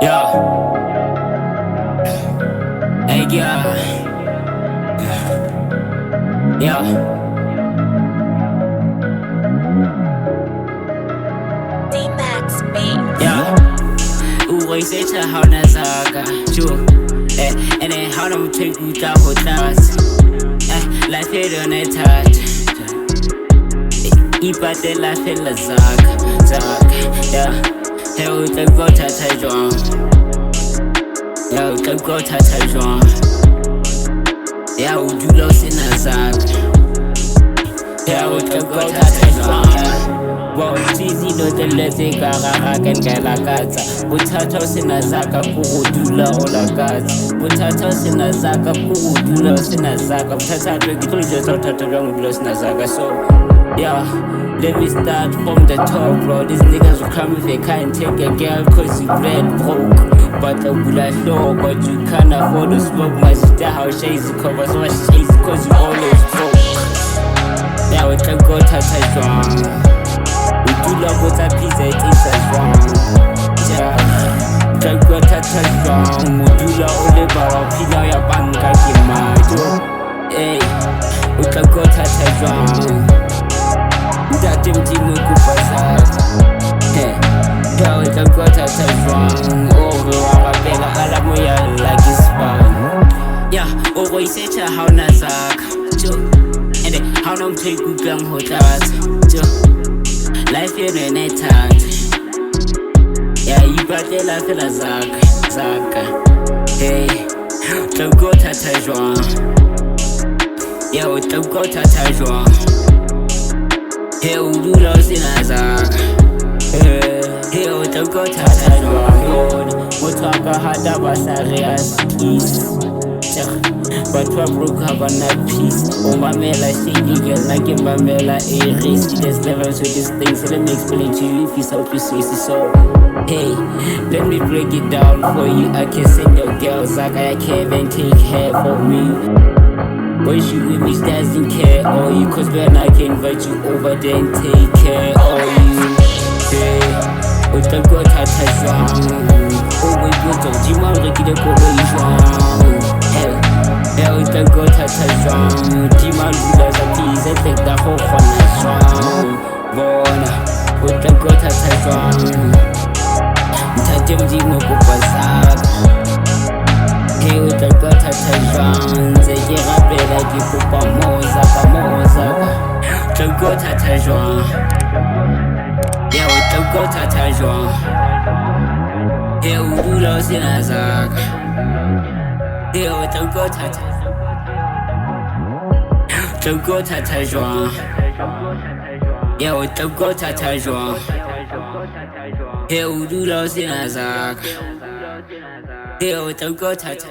Yo, hey, yeah, yeah. D-Max beat. Yeah, uwaisecha hauna zaka Jwang, ene hauna mtegu tahotas life edone touch ipate life la zaka yeah hey utego tata Jwang yeah utego tata Jwang yeah udulo sina zaka yeah utego tata Jwang. Wow, cheesy no the leze kara ken kala katsa. Butata sina zaka kurudula ola katsa. Butata sina zaka kurudula sina zaka. Butata dweki just tata Jwang udulo sina zaka. So yeah, let me start from the top, bro. These niggas will come if they can't take a girl cause you red broke. But I would have show, but you can't afford to smoke my sister. How shades cover so much shades cause you always broke. Yeah, we can go tata Jwang. We do love what I piece it is as wrong. Yeah, take what I touch wrong. We do love only about Pino ya banka kimajo. Hey, we can go touch wrong. That team will go fast. Hey, yeah, we can go touch wrong. Oh, we are a bella alamoya like it's fun. Yeah, always say how nazak. And then how long take you gang hotas. Life in a touch. Yeah, you got the life in a zaka. Hey, don't go tata Jwang. Yeah, don't go tata Jwang. Hey, we do lost in a zaka. Hey, don't go tata Jwang. We talk a hard about serious peace. But what broke up on that piece? Oh, my mela, she girl, like a mamela, a race. There's levels to this thing, so let me explain to you if you so precisely. So, hey, let me break it down for you. I can send your girls, like I can't even take care for me. When she with me, she doesn't care, or you, cause when I can invite you over, then take care of you. Hey, with the good tata Jwang. Oh, wait, don't you want to get a Jwang? Hey. Yeah, we can go tata Jwang. Timan bulas a piece and take the whole fun as Jwang. Bona, we can go tata Jwang. Tajem jimo kupazak. Hey, we can go tata Jwang. Zeki rapela ki kupa mozaka. Can go tata Jwang. Yeah, we can go tata Jwang. Hey, we do lost in a zak. Yeah, don't go tata. Don't go tata Jwang. Yeah, don't go tata Jwang. Yeah, we do lost in a zaka. Yeah, don't go tata.